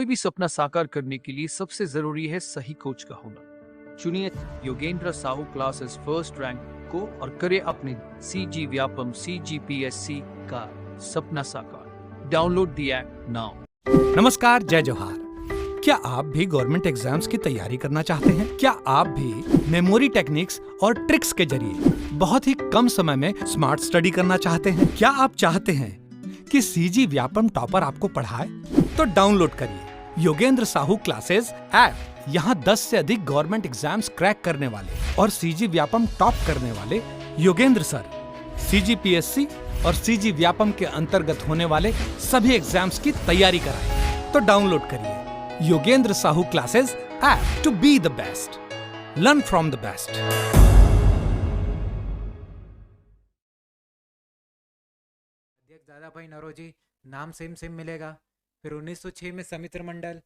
कोई भी सपना साकार करने के लिए सबसे जरूरी है सही कोच का होना। चुनिए Yogendra Sahu classes first rank को और करे अपने CG व्यापम CGPSC का सपना साकार। Download the app now. नमस्कार, जय जोहार। क्या आप भी गवर्नमेंट एग्जाम्स की तैयारी करना चाहते हैं? क्या आप भी मेमोरी टेक्निक्स और ट्रिक्स के जरिए बहुत ही कम समय में स्मार्ट स्टडी करना चाहते हैं? क्या आप चाहते हैं कि CG व्यापम टॉपर आपको पढ़ाए? तो डाउनलोड करिए योगेंद्र साहू क्लासेस ऐप। यहाँ 10 से अधिक गवर्नमेंट एग्जाम्स क्रैक करने वाले और CG व्यापम टॉप करने वाले योगेंद्र सर CGPSC और CG व्यापम के अंतर्गत होने वाले सभी एग्जाम्स की तैयारी कराएं। तो डाउनलोड करिए Yogendra Sahu classes app to be the best, learn from the best. अध्यक्ष दादाभाई नौरोजी, नाम सेम सेम मिलेगा। फिर 1906 में समित्र मंडल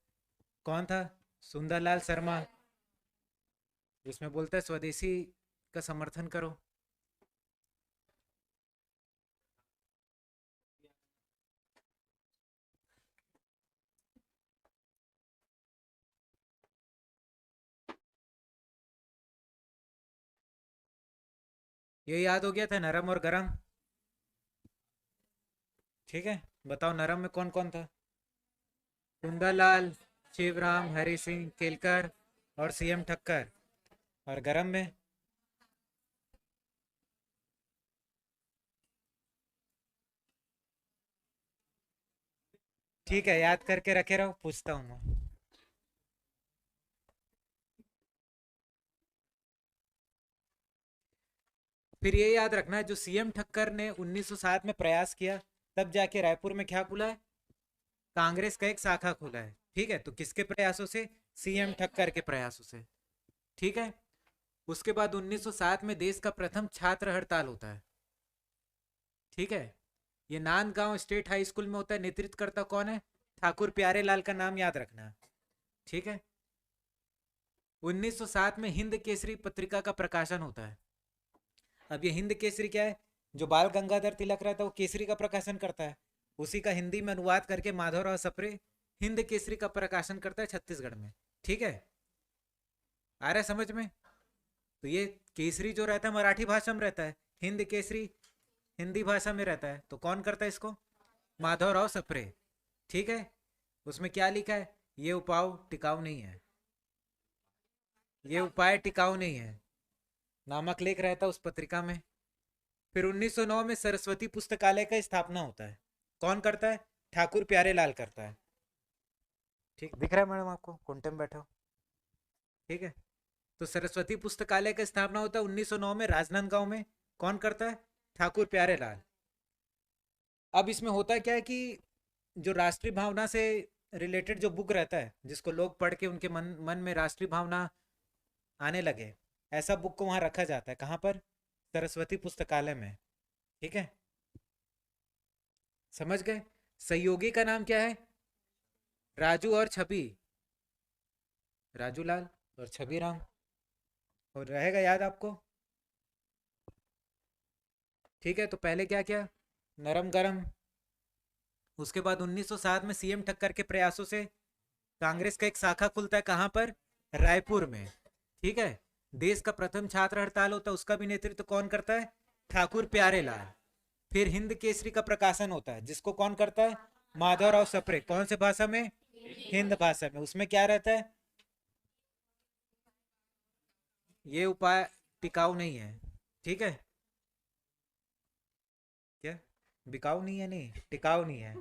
कौन था? सुंदरलाल शर्मा। उसमें बोलता है स्वदेशी का समर्थन करो। ये याद हो गया था, नरम और गरम। ठीक है, बताओ नरम में कौन कौन था? सुंदरलाल, शिवराम, हरि सिंह, केलकर और CM ठक्कर। और गरम में ठीक है, याद करके रखे रहो, पूछता हूँ मैं। फिर ये याद रखना है, जो CM ठक्कर ने 1907 में प्रयास किया, तब जाके रायपुर में क्या खुला है? कांग्रेस का एक शाखा खुला है। ठीक है, तो किसके प्रयासों से? CM ठक्कर के प्रयासों से। ठीक है, उसके बाद 1907 में देश का प्रथम छात्र हड़ताल होता है। ठीक है, ये नांदगांव स्टेट हाई स्कूल में होता है। नेतृत्व करता कौन है? ठाकुर प्यारेलाल का नाम याद रखना। ठीक है, 1907 में हिंद केसरी पत्रिका का प्रकाशन होता है। अब ये हिंद केसरी क्या है? जो बाल गंगाधर तिलक रहता है वो केसरी का प्रकाशन करता है, उसी का हिंदी में अनुवाद करके माधवराव सप्रे हिंद केसरी का प्रकाशन करता है छत्तीसगढ़ में। ठीक है, आ रहा है समझ में? तो ये केसरी जो रहता है मराठी भाषा में रहता है, हिंद केसरी हिंदी भाषा में रहता है। तो कौन करता है इसको? माधवराव सप्रे। ठीक है, उसमें क्या लिखा है? ये उपाय टिकाऊ नहीं है, ये उपाय टिकाऊ नहीं है नामक लेख रहता है उस पत्रिका में। फिर 1909 में सरस्वती पुस्तकालय का स्थापना होता है। कौन करता है? ठाकुर प्यारेलाल करता है। ठीक दिख रहा है मैडम आपको? कोंटे में बैठा हो? ठीक है, तो सरस्वती पुस्तकालय का स्थापना होता है 1909 में राजनांदगांव में। कौन करता है? ठाकुर प्यारेलाल। अब इसमें होता क्या है कि जो राष्ट्रीय भावना से रिलेटेड जो बुक रहता है, जिसको लोग पढ़ के उनके मन में राष्ट्रीय भावना आने लगे, ऐसा बुक को वहां रखा जाता है। कहां पर? सरस्वती पुस्तकालय में। ठीक है, समझ गए? सहयोगी का नाम क्या है? राजू और छवि, राजूलाल और छवि राम। और रहेगा याद आपको? ठीक है, तो पहले क्या क्या? नरम गरम। उसके बाद 1907 में CM ठक्कर के प्रयासों से कांग्रेस का एक शाखा खुलता है। कहां पर? रायपुर में। ठीक है, देश का प्रथम छात्र हड़ताल होता है, उसका भी नेतृत्व कौन करता है? ठाकुर प्यारेलाल। फिर हिंद केसरी का प्रकाशन होता है, जिसको कौन करता है? माधवराव सप्रे। कौन से भाषा में? हिंद भाषा में। उसमें क्या रहता है? ये उपाय टिकाऊ नहीं है। ठीक है, क्या बिकाऊ नहीं है? नहीं, टिकाऊ नहीं है।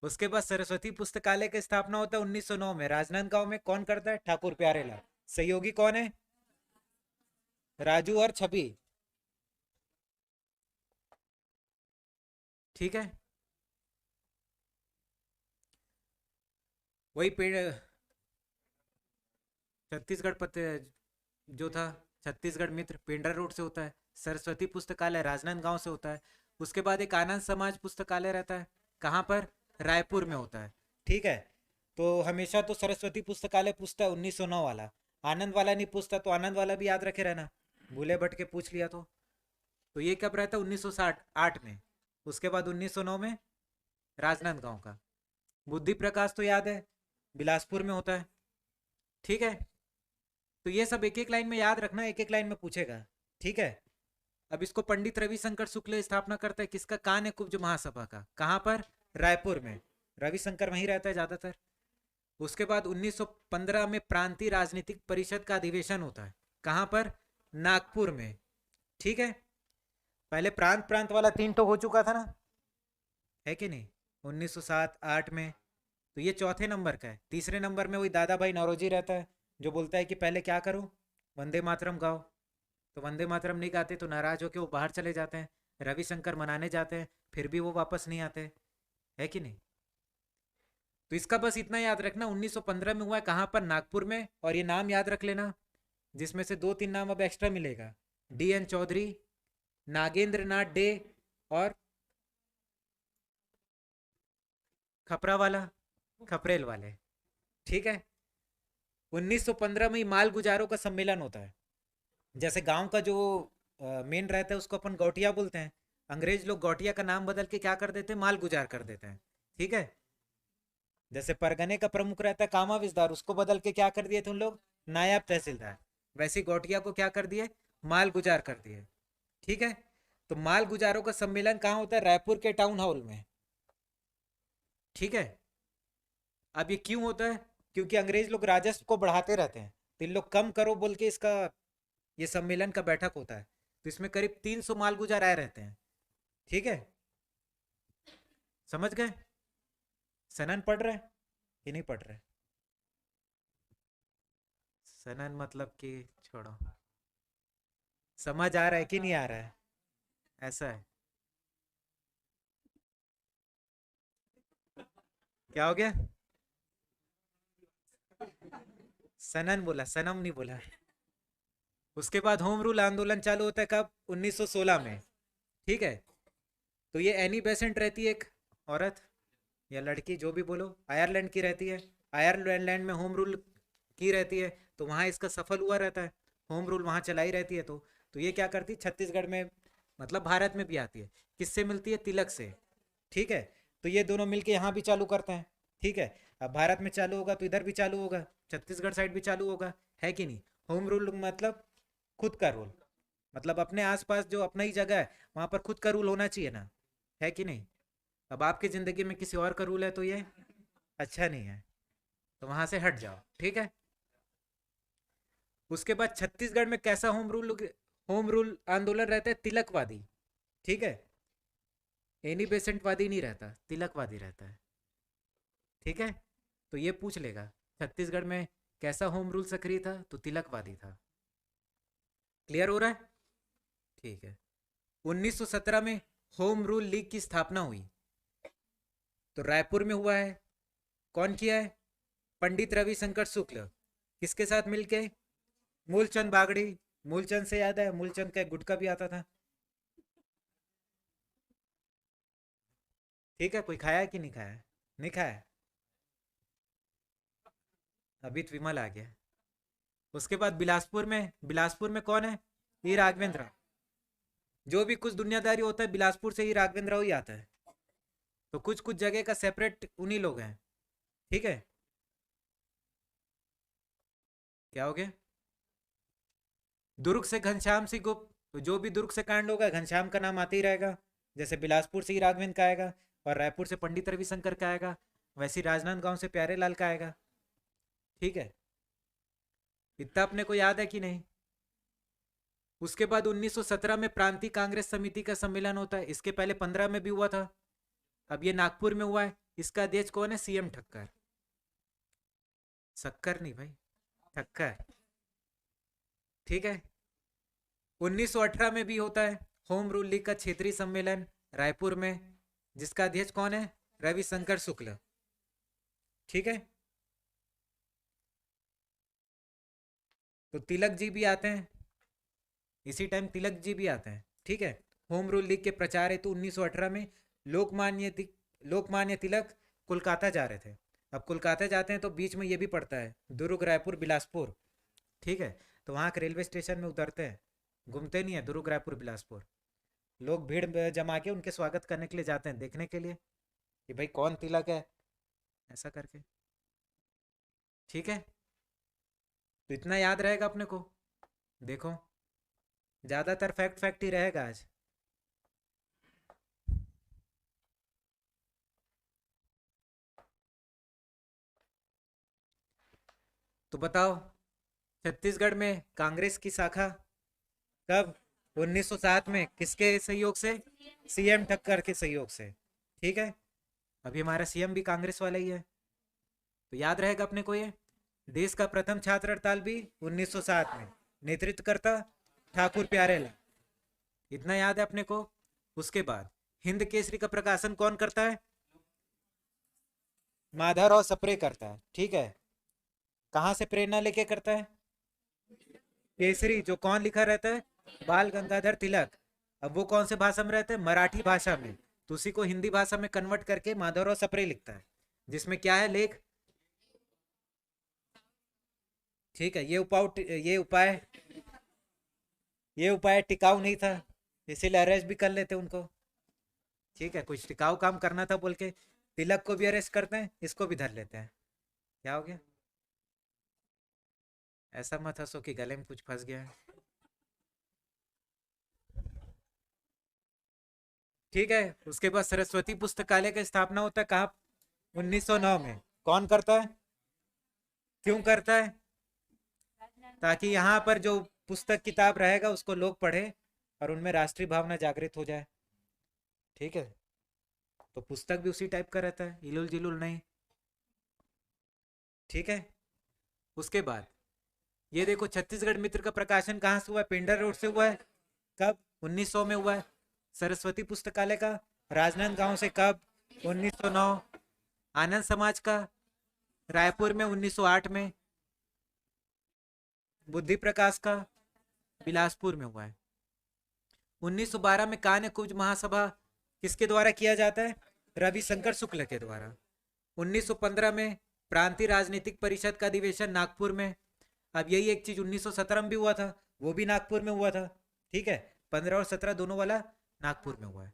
उसके बाद सरस्वती पुस्तकालय की स्थापना होता है 1909 में राजनांदगांव में। कौन करता है? ठाकुर प्यारेलाल। सहयोगी कौन है? राजू और छवि। ठीक है, वही पेड़ छत्तीसगढ़ पत्र जो था, छत्तीसगढ़ मित्र पेंड्रा रोड से होता है। सरस्वती पुस्तकालय राजनांदगांव से होता है। उसके बाद एक आनंद समाज पुस्तकालय रहता है। कहाँ पर? रायपुर में होता है। ठीक है, तो हमेशा तो सरस्वती पुस्तकालय पूछता है 1909 वाला, आनंद वाला नहीं पूछता। तो आनंद वाला भी याद रखे रहना, भूले भट के पूछ लिया तो ये कब रहता है? 1960 8 में। उसके बाद 1909 में राजनांदगांव का। बुद्धि प्रकाश तो याद है, बिलासपुर में होता है। ठीक है, तो ये सब एक एक लाइन में याद रखना, एक एक लाइन में पूछेगा। ठीक है, अब इसको पंडित रविशंकर शुक्ल स्थापना करता है किसका, कान्य कुब्ज महासभा का। कहाँ पर? रायपुर में। रविशंकर वहीं रहता है ज्यादातर। उसके बाद 1915 में प्रांतीय राजनीतिक परिषद का अधिवेशन होता है। कहाँ पर? नागपुर में। ठीक है, पहले प्रांत प्रांत वाला 3 तो हो चुका था ना, है कि नहीं, 1907-8 में। तो ये चौथे नंबर का है। तीसरे नंबर में वही दादा भाई नौरोजी रहता है, जो बोलता है कि पहले क्या करो, वंदे मातरम गाओ। तो वंदे मातरम नहीं गाते तो नाराज होकर वो बाहर चले जाते हैं, रविशंकर मनाने जाते हैं, फिर भी वो वापस नहीं आते, है कि नहीं। तो इसका बस इतना याद रखना, 1915 में हुआ है। कहाँ पर? नागपुर में। और ये नाम याद रख लेना, जिसमें से 2-3 नाम अब एक्स्ट्रा मिलेगा, DN चौधरी, नागेंद्र नाथ डे और खपरा वाला, खपरेल वाले। ठीक है, 1915 में ही माल गुजारों का सम्मेलन होता है। जैसे गांव का जो मेन रहता है उसको अपन गौटिया बोलते हैं, अंग्रेज लोग गौटिया का नाम बदल के क्या कर देते हैं, माल गुजार कर देते हैं। ठीक है, जैसे परगने का प्रमुख रहता है कामा विस्तार, उसको बदल के क्या कर दिए थे उन लोग, नायब तहसीलदार। वैसे गौटिया को क्या कर दिए, माल गुजार कर दिए। ठीक है, तो माल गुजारों का सम्मेलन कहाँ होता है? रायपुर के टाउन हॉल में। ठीक है, अब ये क्यों होता है? क्योंकि अंग्रेज लोग राजस्व को बढ़ाते रहते हैं, तो इन लोग कम करो बोल के इसका ये सम्मेलन का बैठक होता है। तो इसमें करीब 300 माल गुजार आए रहते हैं। ठीक है, समझ गए? सनन पढ़ रहे कि नहीं पढ़ रहे? सनन मतलब कि छोड़ो, समझ आ रहा है कि नहीं आ रहा है, ऐसा है। क्या हो गया? सनन बोला, सनम नहीं बोला। उसके बाद होम रूल आंदोलन चालू होता है कब? 1916 में। ठीक है, तो ये एनी बेसेंट रहती है, एक औरत या लड़की जो भी बोलो, आयरलैंड की रहती है। आयरलैंड में होम रूल की रहती है, तो वहाँ इसका सफल हुआ रहता है, होम रूल वहाँ चलाई रहती है। तो ये क्या करती है, छत्तीसगढ़ में, मतलब भारत में भी आती है। किससे मिलती है? तिलक से। ठीक है, तो ये दोनों मिलके यहाँ भी चालू करते हैं। ठीक है, अब भारत में चालू होगा तो इधर भी चालू होगा, छत्तीसगढ़ साइड भी चालू होगा, है कि नहीं। होम रूल मतलब खुद का रूल, मतलब अपने आसपास जो अपना ही जगह है वहाँ पर खुद का रूल होना चाहिए ना, है कि नहीं। अब आपकी ज़िंदगी में किसी और का रूल है तो ये अच्छा नहीं है, तो वहाँ से हट जाओ। ठीक है, उसके बाद छत्तीसगढ़ में कैसा होम रूल आंदोलन रहता है? तिलकवादी। ठीक है, एनी बेसेंटवादी नहीं रहता, तिलकवादी रहता है। ठीक है, तो ये पूछ लेगा छत्तीसगढ़ में कैसा होम रूल सक्रिय था, तो तिलकवादी था। क्लियर हो रहा है? ठीक है, 1917 में होम रूल लीग की स्थापना हुई, तो रायपुर में हुआ है। कौन किया है? पंडित रविशंकर शुक्ल। किसके साथ मिलके? मूलचंद बागड़ी। मूलचंद से याद है, मूलचंद का एक गुटका भी आता था। ठीक है, कोई खाया है कि नहीं खाया? नहीं खाया, अभी तो विमल आ गया। उसके बाद बिलासपुर में कौन है? ई राघवेंद्र। जो भी कुछ दुनियादारी होता है बिलासपुर से ही राघवेंद्र ही आता है, तो कुछ कुछ जगह का सेपरेट उन्हीं लोग हैं। ठीक है, क्या हो गया? दुर्ग से घनश्याम सिंह गुप्त, तो जो भी दुर्ग से कांड होगा घनश्याम का नाम आते ही रहेगा। जैसे बिलासपुर से ही राघवेंद्र का आएगा, और रायपुर से पंडित रविशंकर का आएगा, वैसे ही राजनांदगांव से प्यारे लाल का आएगा। ठीक है, इतना अपने को याद है कि नहीं? उसके बाद 1917 में प्रांतीय कांग्रेस समिति का सम्मेलन होता है, इसके पहले 15 में भी हुआ था, अब ये नागपुर में हुआ है। इसका अध्यक्ष कौन है? CM ठक्कर। शक्कर नहीं भाई, ठक्कर। ठीक है, 1918 में भी होता है होम रूल लीग का क्षेत्रीय सम्मेलन रायपुर में, जिसका अध्यक्ष कौन है? रविशंकर शुक्ल। ठीक है, तो तिलक जी भी आते हैं इसी टाइम, तिलक जी भी आते हैं। ठीक है, होम रूल लीग के प्रचार हेतु 1918 में लोकमान्य तिलक कोलकाता जा रहे थे। अब कोलकाता जाते हैं तो बीच में ये भी पड़ता है दुर्ग, रायपुर, बिलासपुर। ठीक है, तो वहाँ के रेलवे स्टेशन में उतरते हैं, घूमते नहीं है दुर्ग, रायपुर, बिलासपुर। लोग भीड़ जमा के उनके स्वागत करने के लिए जाते हैं, देखने के लिए कि भाई कौन तिलक है, ऐसा करके। ठीक है, तो इतना याद रहेगा अपने को। देखो, ज्यादातर फैक्ट फैक्ट ही रहेगा आज। तो बताओ, छत्तीसगढ़ में कांग्रेस की शाखा कब? 1907 में। किसके सहयोग से? सीएम ठक्कर के सहयोग से। ठीक है, अभी हमारा सीएम भी कांग्रेस वाला ही है, तो याद रहेगा अपने को ये। देश का प्रथम छात्र हड़ताल भी 1907 में, नेतृत्व करता ठाकुर प्यारेलाल। इतना याद है अपने को। उसके बाद हिंद केसरी का प्रकाशन कौन करता है? माधवराव सप्रे करता है। ठीक है, कहां से प्रेरणा लेके करता है? केसरी जो कौन लिखा रहता है? बाल गंगाधर तिलक। अब वो कौन से भाषा में रहते हैं? मराठी भाषा में। तो उसी को हिंदी भाषा में कन्वर्ट करके माधवराव सप्रे लिखता है, जिसमें क्या है लेख? ठीक है, ये उपाय टिकाऊ नहीं था, इसीलिए अरेस्ट भी कर लेते उनको। ठीक है, कुछ टिकाऊ काम करना था बोल के तिलक को भी अरेस्ट करते हैं, इसको भी धर लेते हैं। क्या हो गया? ऐसा मत हंसो कि गले में कुछ फंस गया है। ठीक है, उसके बाद सरस्वती पुस्तकालय का स्थापना होता है कहाँ? 1909 में। कौन करता है? क्यों करता है? ताकि यहाँ पर जो पुस्तक किताब रहेगा उसको लोग पढ़े और उनमें राष्ट्रीय भावना जागृत हो जाए। ठीक है, तो पुस्तक भी उसी टाइप का रहता है, इलुल जिलुल नहीं। ठीक है, उसके बाद ये देखो, छत्तीसगढ़ मित्र का प्रकाशन कहाँ से हुआ है? पिंडर रोड से हुआ है। कब? 1900 में हुआ है। सरस्वती पुस्तकालय का राजनांदगांव से कब? 1909। आनंद समाज का रायपुर में 1908 में। बुद्धि प्रकाश का बिलासपुर में हुआ है। 1912 में कान्य कुब्ज महासभा किसके द्वारा किया जाता है? रविशंकर शुक्ल के द्वारा। 1915 में प्रांतीय राजनीतिक परिषद का अधिवेशन नागपुर में। अब यही एक चीज 1917 में भी हुआ था, वो भी नागपुर में हुआ था। ठीक है, 15 और 17 दोनों वाला नागपुर में हुआ है।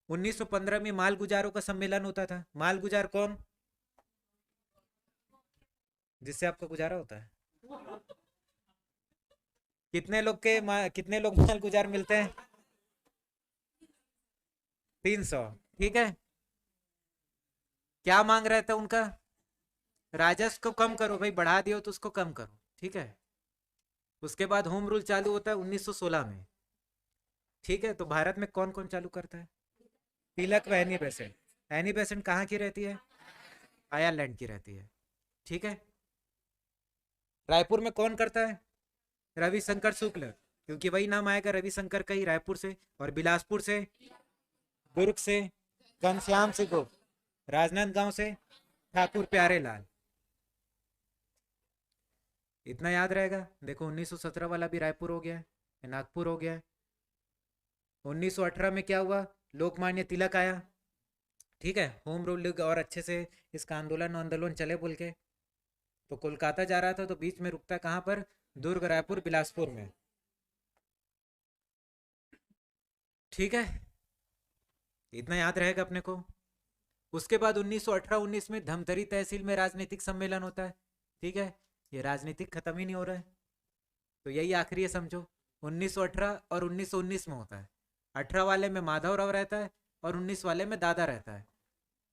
1915 में माल गुजारों का सम्मेलन होता था। माल गुजार कौन? जिससे आपका गुजारा होता है। कितने लोग माल गुजार मिलते हैं? 300। ठीक है, क्या मांग रहे थे उनका? राजस्व को कम करो भाई, बढ़ा दियो तो उसको कम करो। ठीक है, उसके बाद होम रूल चालू होता है 1916 में। ठीक है, तो भारत में कौन कौन चालू करता है? तिलक व एनी बेसेंट। एनी बेसेंट कहाँ की रहती है? आयरलैंड की रहती है। ठीक है, रायपुर में कौन करता है? रविशंकर शुक्ल, क्योंकि वही नाम आएगा रविशंकर का ही, रायपुर से। और बिलासपुर से, दुर्ग से घनश्याम सिंह गुप्त, राजनांदगांव से ठाकुर प्यारेलाल। इतना याद रहेगा। देखो 1917 वाला भी रायपुर हो गया है, नागपुर हो गया है। 1918 में क्या हुआ? लोकमान्य तिलक आया। ठीक है, होम रूल और अच्छे से इसका आंदोलन चले बोल के। तो कोलकाता जा रहा था तो बीच में रुकता कहाँ पर? दुर्ग, रायपुर, बिलासपुर में। ठीक है, इतना याद रहेगा अपने को। उसके बाद 1918-19 में धमतरी तहसील में राजनीतिक सम्मेलन होता है। ठीक है, ये राजनीतिक खत्म ही नहीं हो रहा है, तो यही आखिरी है समझो। 1918 और 1919 में होता है। 18 वाले में माधवराव रहता है और 19 वाले में दादा रहता है,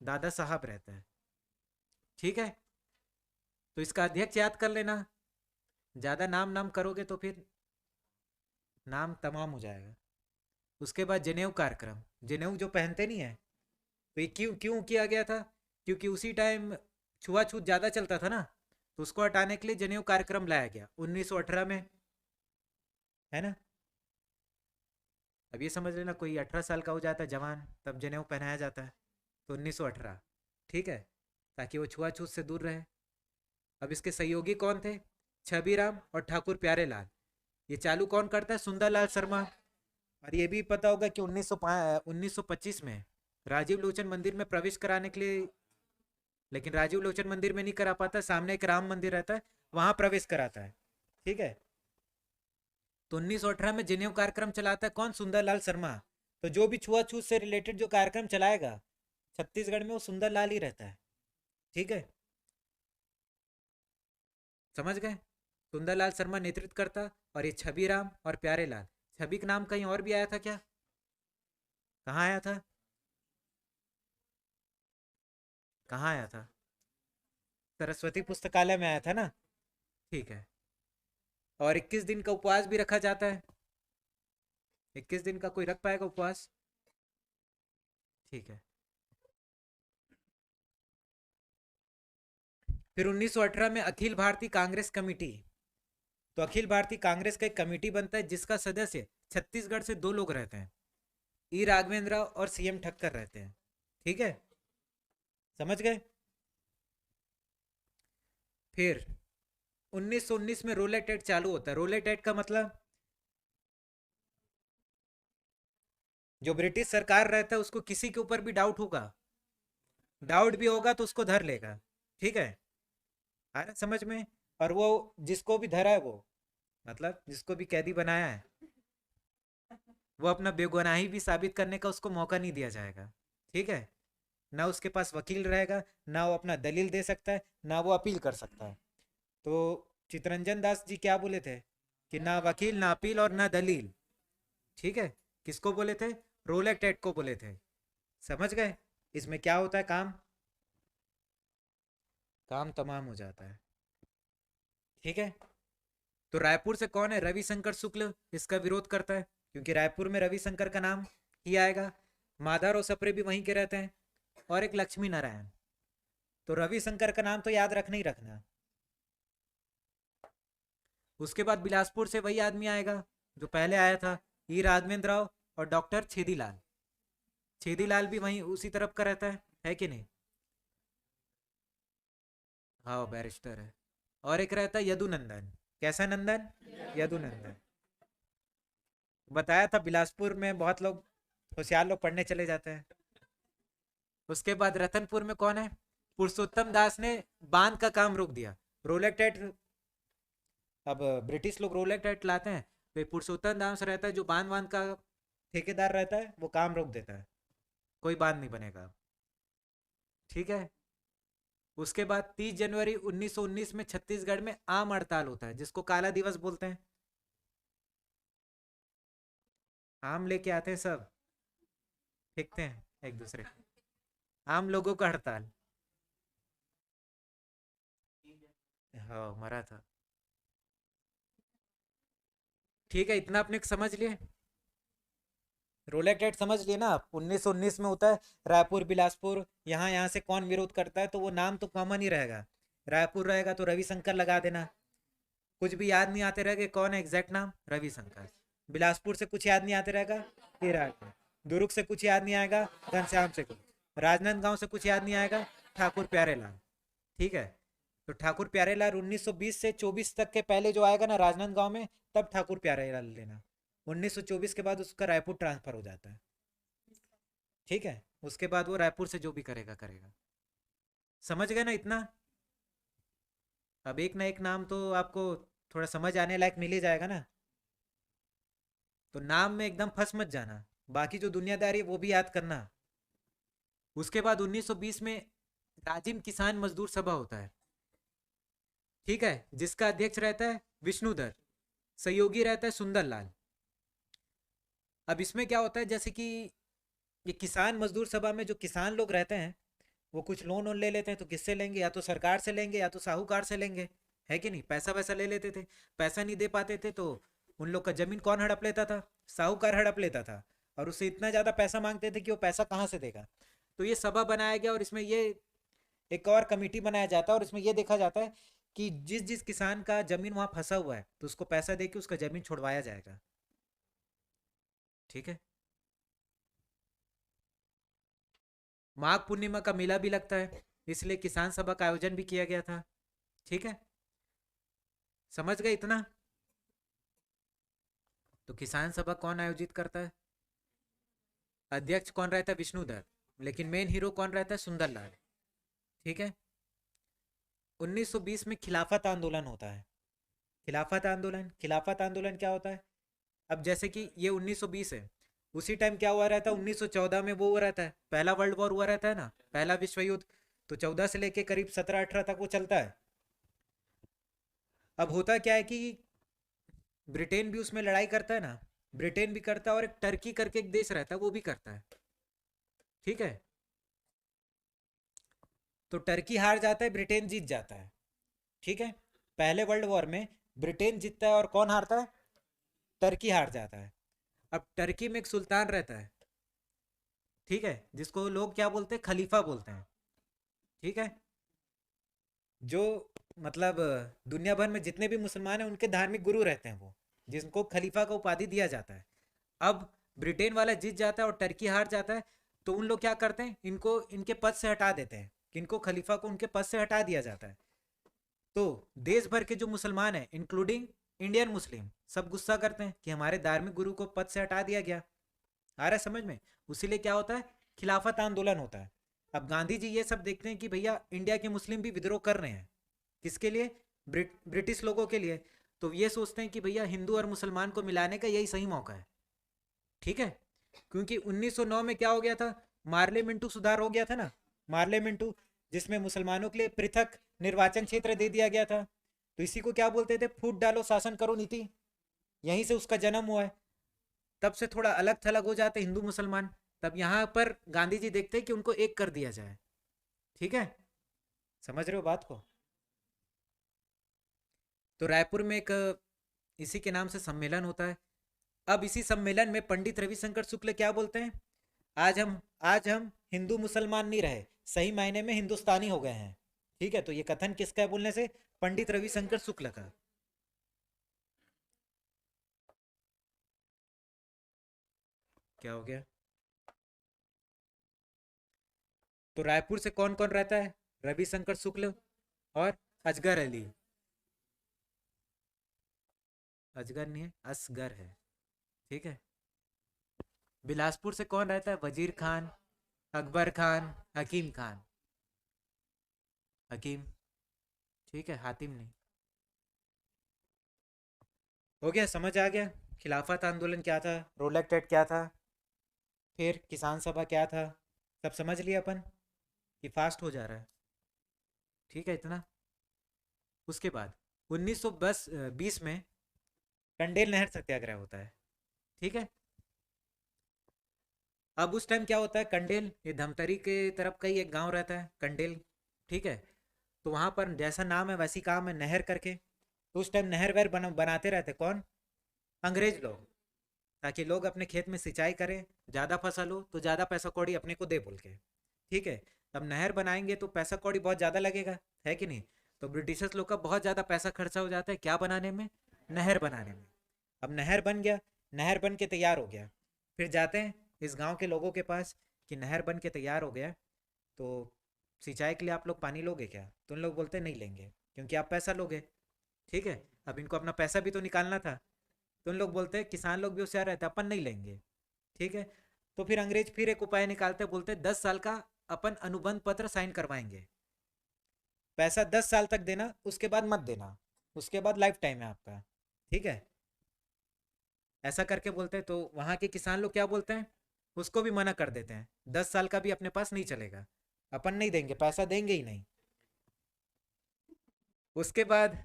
दादा साहब रहता है। ठीक है, तो इसका अध्यक्ष याद कर लेना। ज्यादा नाम करोगे तो फिर नाम तमाम हो जाएगा। उसके बाद जनेऊ कार्यक्रम। जनेऊ जो पहनते नहीं है, तो ये क्यों क्यों किया गया था? क्योंकि उसी टाइम छुआछूत ज्यादा चलता था ना, तो उसको हटाने के लिए जनेऊ कार्यक्रम लाया गया 1918 में, है ना। अब ये समझ लेना, कोई 18 साल का हो जाता है जवान, तब जनेऊ पहनाया जाता है, तो 1918। ठीक है, ताकि वो छुआछूत से दूर रहे। अब इसके सहयोगी कौन थे? छबीराम और ठाकुर प्यारेलाल। ये चालू कौन करता है? सुंदरलाल शर्मा। और ये भी पता होगा कि 1925 में राजीव लोचन मंदिर में प्रवेश कराने के लिए, लेकिन राजीव लोचन मंदिर में नहीं करा पाता, सामने एक राम मंदिर रहता है, वहां प्रवेश कराता है। ठीक है, तो 1918 में जनेऊ कार्यक्रम चलाता है कौन? सुंदरलाल शर्मा। तो जो भी छुआछूत से रिलेटेड जो कार्यक्रम चलाएगा छत्तीसगढ़ में, वो सुंदरलाल ही रहता है। ठीक है, समझ गए। सुंदरलाल शर्मा नेतृत्व करता, और ये छवि राम और प्यारे लाल। छवि का नाम कहीं और भी आया था क्या? कहाँ आया था? कहाँ आया था? सरस्वती पुस्तकालय में आया था ना। ठीक है। और 21 दिन का उपवास भी रखा जाता है। 21 दिन का कोई रख पाएगा उपवास? ठीक है। फिर 1918 में अखिल भारतीय कांग्रेस कमेटी। तो अखिल भारतीय कांग्रेस का एक कमेटी बनता है जिसका सदस्य छत्तीसगढ़ से 2 लोग रहते हैं, ई राघवेंद्र राव और सीएम ठक्कर रहते हैं। ठीक है, समझ गए। फिर 1919 में रोलेट एक्ट चालू होता है। रोलेट एक्ट का मतलब, जो ब्रिटिश सरकार रहता है उसको किसी के ऊपर भी डाउट होगा, डाउट भी होगा तो उसको धर लेगा। ठीक है, आ रहा समझ में। और वो जिसको भी धरा है, वो मतलब जिसको भी कैदी बनाया है, वो अपना बेगुनाही भी साबित करने का उसको मौका नहीं दिया जाएगा। ठीक है, ना उसके पास वकील रहेगा, ना वो अपना दलील दे सकता है, ना वो अपील कर सकता है। तो चितरंजन दास जी क्या बोले थे कि ना वकील, ना अपील और ना दलील। ठीक है, किसको बोले थे? रोलेट एक्ट को बोले थे। समझ गए। इसमें क्या होता है? काम काम तमाम हो जाता है। ठीक है, तो रायपुर से कौन है? रविशंकर शुक्ल इसका विरोध करता है, क्योंकि रायपुर में रविशंकर का नाम ही आएगा। माधव और सप्रे भी वहीं के रहते हैं, और एक लक्ष्मी नारायण। तो रविशंकर का नाम तो याद रखना ही रखना। उसके बाद बिलासपुर से वही आदमी आएगा जो पहले आया था, ई राघवेंद्र राव और डॉक्टर छेदीलाल। छेदीलाल भी वहीं उसी तरफ का रहता है कि नहीं? हाँ, बैरिस्टर है। और एक रहता है यदुनंदन। कैसा नंदन? यदुनंदन। बताया था बिलासपुर में बहुत लोग होशियार लोग पढ़ने चले जाते हैं। उसके बाद रतनपुर में कौन है? पुरुषोत्तम दास ने बांध का काम रोक दिया। रोलेट एक्ट, अब ब्रिटिश लोग रोलेट एक्ट लाते हैं तो पुरुषोत्तम दास रहता है जो बांध बांध का ठेकेदार रहता है, वो काम रोक देता है, कोई बांध नहीं बनेगा। ठीक है। उसके बाद 30 जनवरी 1919 में छत्तीसगढ़ में आम हड़ताल होता है, जिसको काला दिवस बोलते हैं। आम लेके आते हैं सब, फेंकते हैं एक दूसरे को। आम लोगों का हड़ताल। हाँ, मरा था। ठीक है, इतना आपने समझ लिए। रोलेट एक्ट समझ लिए ना आप? 1919 में होता है, रायपुर बिलासपुर, यहाँ यहाँ से कौन विरोध करता है, तो वो नाम तो कॉमन ही रहेगा। रायपुर रहेगा तो रविशंकर लगा देना। कुछ भी याद नहीं आते रहेगा कौन है एग्जैक्ट नाम, रविशंकर। बिलासपुर से कुछ याद नहीं आते रहेगा, दुर्ग से कुछ याद नहीं आएगा, घनश्याम से कुछ, राजनांदगांव से कुछ याद नहीं आएगा, ठाकुर प्यारेलाल। ठीक है, तो ठाकुर प्यारेलाल 1920 से 24 तक के पहले जो आएगा ना राजनांदगांव में, तब ठाकुर प्यारेलाल लेना। 1924 के बाद उसका रायपुर ट्रांसफर हो जाता है। ठीक है, उसके बाद वो रायपुर से जो भी करेगा करेगा। समझ गए ना इतना? अब एक ना एक नाम तो आपको थोड़ा समझ आने लायक मिल ही जाएगा ना। तो नाम में एकदम फंस मत जाना, बाकी जो दुनियादारी है वो भी याद करना। उसके बाद 1920 में राजिम किसान मजदूर सभा होता है। ठीक है, जिसका अध्यक्ष रहता है विष्णुधर, सहयोगी रहता है सुंदरलाल। अब इसमें क्या होता है, जैसे कि ये किसान मजदूर सभा में जो किसान लोग रहते हैं, वो कुछ लोन वोन ले लेते हैं, तो किससे लेंगे? या तो सरकार से लेंगे या तो साहूकार से लेंगे, है कि नहीं? पैसा वैसा ले लेते थे, पैसा नहीं दे पाते थे तो उन लोग का जमीन कौन हड़प लेता था? साहूकार हड़प लेता था, और उससे इतना ज्यादा पैसा मांगते थे कि वो पैसा कहाँ से देगा। तो ये सभा बनाया गया, और इसमें ये एक और कमेटी बनाया जाता है, और इसमें ये देखा जाता है कि जिस जिस किसान का जमीन वहां फंसा हुआ है तो उसको पैसा दे के उसका जमीन छुड़वाया जाएगा। ठीक है, माघ पूर्णिमा का मेला भी लगता है, इसलिए किसान सभा का आयोजन भी किया गया था। ठीक है, समझ गए इतना? तो किसान सभा कौन आयोजित करता है? अध्यक्ष कौन रहता है? विष्णुधर, लेकिन मेन हीरो कौन रहता है? सुंदरलाल। ठीक है। 1920 में खिलाफत आंदोलन होता है। खिलाफत आंदोलन, खिलाफत आंदोलन क्या होता है? अब जैसे कि ये 1920 है, उसी टाइम क्या हुआ रहता है? 1914 में वो हुआ रहता है, पहला वर्ल्ड वॉर हुआ रहता है ना, पहला विश्व युद्ध। तो 14 से लेके करीब 17-18 तक वो चलता है। अब होता क्या है कि ब्रिटेन भी उसमें लड़ाई करता है ना, ब्रिटेन भी करता है और एक टर्की करके एक देश रहता है वो भी करता है, ठीक है। तो टर्की हार जाता है, ब्रिटेन जीत जाता है, ठीक है। पहले वर्ल्ड वॉर में ब्रिटेन जीतता है और कौन हारता है? टर्की हार जाता है। अब टर्की में एक सुल्तान रहता है, ठीक है, जिसको लोग क्या बोलते हैं? खलीफा बोलते हैं, ठीक है। जो मतलब दुनिया भर में जितने भी मुसलमान हैं उनके धार्मिक गुरु रहते हैं वो, जिनको खलीफा का उपाधि दिया जाता है। अब ब्रिटेन वाला जीत जाता है और टर्की हार जाता है, तो उन लोग क्या करते हैं? इनको इनके पद से हटा देते हैं, इनको खलीफा को उनके पद से हटा दिया जाता है। तो देश भर के जो मुसलमान हैं इंक्लूडिंग इंडियन मुस्लिम सब गुस्सा करते हैं कि हमारे धार्मिक गुरु को पद से हटा दिया गया। आ रहा है समझ में? उसीलिए क्या होता है? खिलाफत आंदोलन होता है। अब गांधी जी ये सब देखते हैं कि भैया इंडिया के मुस्लिम भी विद्रोह कर रहे हैं, किसके लिए? ब्रिटिश लोगों के लिए। तो ये सोचते हैं कि भैया हिंदू और मुसलमान को मिलाने का यही सही मौका है, ठीक है। क्योंकि 1909 में क्या हो गया था? मार्ले मिंटू सुधार हो गया था ना, मार्ले मिंटू, जिसमें मुसलमानों के लिए पृथक निर्वाचन क्षेत्र दे दिया गया था। तो इसी को क्या बोलते थे? फूट डालो शासन करो नीति। यहीं से उसका जन्म हुआ है। तब से थोड़ा अलग थलग हो जाते हिंदू मुसलमान। तब यहाँ पर गांधी जी देखते हैं कि उनको एक कर दिया जाए, ठीक है। समझ रहे हो बात को? तो रायपुर में एक इसी के नाम से सम्मेलन होता है। अब इसी सम्मेलन में पंडित रविशंकर शुक्ल क्या बोलते हैं? आज हम हिंदू मुसलमान नहीं रहे, सही मायने में हिंदुस्तानी हो गए हैं, ठीक है। तो ये कथन किसका है बोलने से? पंडित रविशंकर शुक्ल का। क्या हो गया? तो रायपुर से कौन कौन रहता है? रविशंकर शुक्ल और असगर अली। अजगर नहीं है, असगर है, ठीक है। बिलासपुर से कौन रहता है? वजीर खान, अकबर खान, हकीम खान। हकीम, ठीक है, हातिम नहीं। हो गया? समझ आ गया? खिलाफत आंदोलन क्या था, रोलैक्ट एक्ट क्या था, फिर किसान सभा क्या था, सब समझ लिया अपन? कि फास्ट हो जा रहा है, ठीक है इतना। उसके बाद 1920 में कंडेल नहर सत्याग्रह होता है, ठीक है। अब उस टाइम क्या होता है? कंडेल, ये धमतरी के तरफ का ही एक गांव रहता है कंडेल, ठीक है। तो वहां पर जैसा नाम है वैसी काम है, नहर करके। तो उस टाइम नहर वहर बनाते रहते कौन? अंग्रेज लोग, ताकि लोग अपने खेत में सिंचाई करें, ज़्यादा फसल हो तो ज़्यादा पैसा कौड़ी अपने को दे बोल के, ठीक है। अब नहर बनाएंगे तो पैसा कौड़ी बहुत ज़्यादा लगेगा, है कि नहीं? तो ब्रिटिशर्स लोग का बहुत ज़्यादा पैसा खर्चा हो जाता है क्या बनाने में? नहर बनाने में। अब नहर बन गया, नहर बन के तैयार हो गया। फिर जाते हैं इस गांव के लोगों के पास कि नहर बन के तैयार हो गया, तो सिंचाई के लिए आप लोग पानी लोगे क्या? तो उन लोग बोलते नहीं लेंगे, क्योंकि आप पैसा लोगे, ठीक है। अब इनको अपना पैसा भी तो निकालना था। तो उन लोग बोलते हैं, किसान लोग भी होशियार रहते हैं, अपन नहीं लेंगे, ठीक है। तो फिर अंग्रेज फिर एक उपाय निकालते, बोलते 10 साल का अपन अनुबंध पत्र साइन करवाएंगे, पैसा 10 साल तक देना, उसके बाद मत देना, उसके बाद लाइफ टाइम है आपका, ठीक है। ऐसा करके बोलते हैं। तो वहाँ के किसान लोग क्या बोलते हैं? उसको भी मना कर देते हैं, 10 साल का भी अपने पास नहीं चलेगा, अपन नहीं देंगे, पैसा देंगे ही नहीं। उसके बाद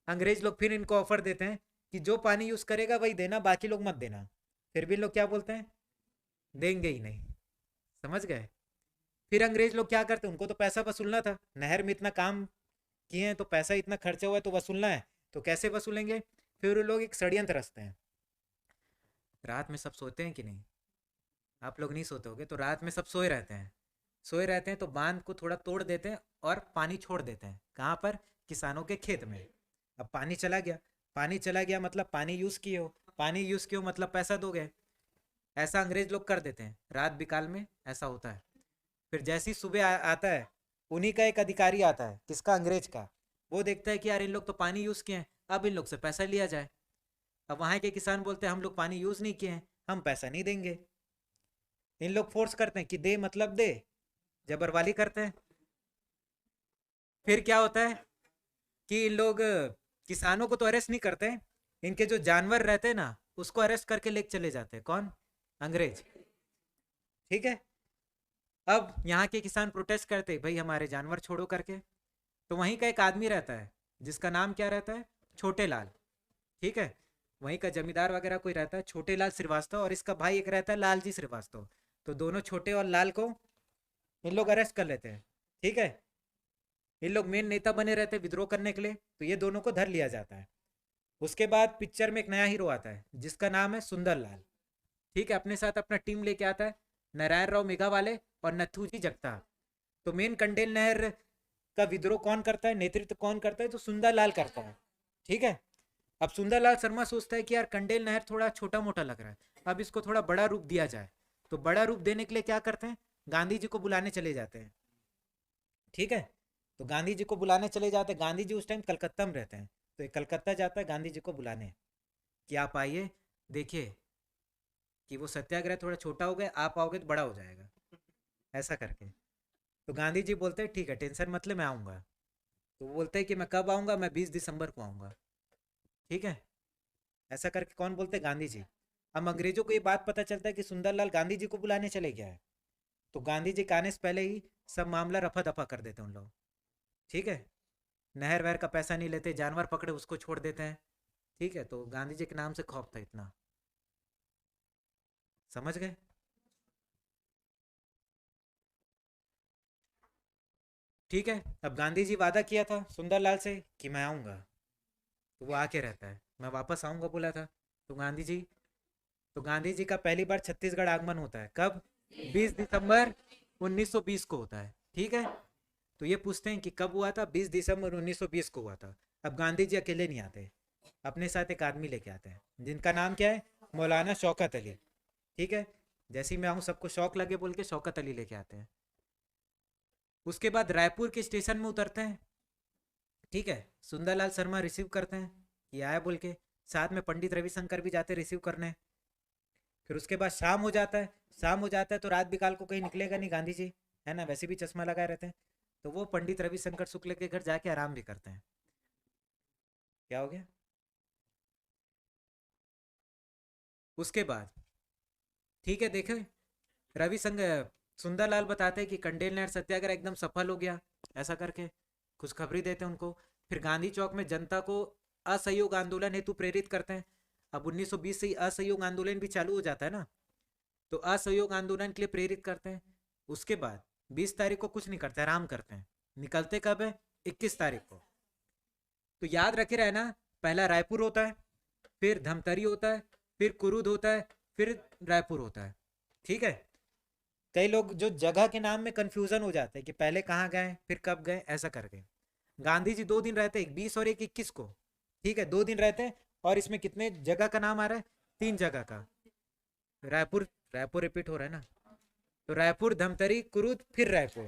अंग्रेज लोग फिर इनको ऑफर देते हैं कि जो पानी यूज करेगा वही देना, बाकी लोग मत देना। फिर भी लोग क्या बोलते हैं? देंगे ही नहीं, समझ गए? फिर अंग्रेज लोग क्या करते हैं? उनको तो पैसा वसूलना था, नहर में इतना काम किए हैं तो पैसा इतना खर्चा हुआ है तो वसूलना है, तो कैसे वसूलेंगे? फिर वो लोग एक षड्यंत्र रचते हैं। रात में सब सोते हैं कि नहीं? आप लोग नहीं सोते होगे, तो रात में सब सोए रहते हैं, सोए रहते हैं तो बांध को थोड़ा तोड़ देते हैं और पानी छोड़ देते हैं। कहाँ पर? किसानों के खेत में। अब पानी चला गया, पानी चला गया मतलब पानी यूज़ किए हो, पानी यूज़ किए हो मतलब पैसा दोगे। ऐसा अंग्रेज लोग कर देते हैं, रात बिकाल में ऐसा होता है। फिर जैसी सुबह आता है, उन्हीं का एक अधिकारी आता है, किसका? अंग्रेज का। वो देखता है कि यार इन लोग तो पानी यूज़ किए हैं, अब इन लोग से पैसा लिया जाए। अब वहाँ के किसान बोलते हैं हम लोग पानी यूज़ नहीं किए हैं, हम पैसा नहीं देंगे। इन लोग फोर्स करते हैं कि दे मतलब दे, जबरवाली करते हैं। फिर क्या होता है कि इन लोग किसानों को तो अरेस्ट नहीं करते, इनके जो जानवर रहते हैं ना उसको अरेस्ट करके लेके चले जाते हैं। कौन? अंग्रेज, ठीक है। अब यहाँ के किसान प्रोटेस्ट करते, भाई हमारे जानवर छोड़ो करके। तो वहीं का एक आदमी रहता है जिसका नाम क्या रहता है, छोटे लाल। ठीक है, वहीं का जमींदार वगैरह कोई रहता है, छोटे लाल श्रीवास्तव, और इसका भाई एक रहता है लालजी श्रीवास्तव। तो दोनों छोटे और लाल को इन लोग अरेस्ट कर लेते हैं। ठीक है, इन लोग मेन नेता बने रहते हैं विद्रोह करने के लिए, तो ये दोनों को धर लिया जाता है। उसके बाद पिक्चर में एक नया हीरो आता है जिसका नाम है सुंदरलाल। ठीक है, अपने साथ अपना टीम लेके आता है, नारायण राव मेघावाले और नथुजी जगताप। तो मेन कंडेल नहर का विद्रोह कौन करता है, नेतृत्व कौन करता है, तो सुंदरलाल करता है। ठीक है, अब सुंदरलाल शर्मा सोचता है कि यार कंडेल नहर थोड़ा छोटा मोटा लग रहा है, अब इसको थोड़ा बड़ा रूप दिया जाए। तो बड़ा रूप देने के लिए क्या करते हैं, गांधी जी को बुलाने चले जाते हैं। ठीक है, तो गांधी जी को बुलाने चले जाते हैं। गांधी जी उस टाइम कलकत्ता में रहते हैं, तो ये कलकत्ता जाता है गांधी जी को बुलाने कि आप आइए, देखिए कि वो सत्याग्रह थोड़ा छोटा हो गया, आप आओगे तो बड़ा हो जाएगा, ऐसा करके। तो गांधी जी बोलते हैं ठीक है, टेंशन मत ले, मैं आऊँगा। तो वो बोलते हैं कि मैं कब आऊँगा, मैं 20 दिसंबर को आऊँगा। ठीक है, ऐसा करके कौन बोलते हैं, गांधी जी। अब अंग्रेजों को ये बात पता चलता है कि सुंदरलाल गांधी जी को बुलाने चले गया है। तो गांधी जी के आने से पहले ही सब मामला रफा दफा कर देते हैं उन लोग। ठीक है, नहर वहर का पैसा नहीं लेते, जानवर पकड़े उसको छोड़ देते हैं। ठीक है, तो गांधी जी के नाम से खौफ था इतना, समझ गए। ठीक है, अब गांधी जी वादा किया था सुंदरलाल से कि मैं आऊँगा, तो वो आके रहता है, मैं वापस आऊँगा बोला था। तो गांधी जी का पहली बार छत्तीसगढ़ आगमन होता है कब, 20 दिसंबर 1920 को होता है। ठीक है, तो ये पूछते हैं कि कब हुआ था, 20 दिसंबर 1920 को हुआ था। अब गांधी जी अकेले नहीं आते, अपने साथ एक आदमी लेके आते हैं जिनका नाम क्या है, मौलाना शौकत अली। ठीक है, जैसे ही मैं आऊँ सबको शौक लगे बोल के शौकत अली लेके आते हैं। उसके बाद रायपुर के स्टेशन में उतरते हैं। ठीक है, सुंदरलाल शर्मा रिसीव करते हैं कि आया बोल के, साथ में पंडित रविशंकर भी जाते रिसीव करने। फिर उसके बाद शाम हो जाता है, शाम हो जाता है तो रात बिकाल को कहीं निकलेगा नहीं गांधी जी, है ना, वैसे भी चश्मा लगाए रहते हैं। तो वो पंडित रविशंकर शुक्ल के घर जाके आराम भी करते हैं। क्या हो गया, उसके बाद ठीक है, देखे रविशंकर सुंदरलाल बताते हैं कि कंडेल नहर सत्याग्रह एकदम सफल हो गया, ऐसा करके खुशखबरी देते हैं उनको। फिर गांधी चौक में जनता को असहयोग आंदोलन हेतु प्रेरित करते हैं। अब 1920 से ही असहयोग आंदोलन भी चालू हो जाता है ना, तो असहयोग आंदोलन के लिए प्रेरित करते हैं। उसके बाद 20 तारीख को कुछ नहीं करते, आराम करते हैं। निकलते कब है, 21 तारीख को। तो याद रखे रहना, पहला रायपुर होता है, फिर धमतरी होता है, फिर कुरुद होता है, फिर रायपुर होता है। ठीक है, कई लोग जो जगह के नाम में कंफ्यूजन हो जाते हैं कि पहले कहाँ गए फिर कब गए, ऐसा करके। गांधी जी 2 दिन रहते हैं, 20 और एक 21 को। ठीक है, 2 दिन रहते हैं, और इसमें कितने जगह का नाम आ रहा है, 3 जगह का। रायपुर, रायपुर रिपीट हो रहा है ना, तो रायपुर, धमतरी, कुरुद, फिर रायपुर।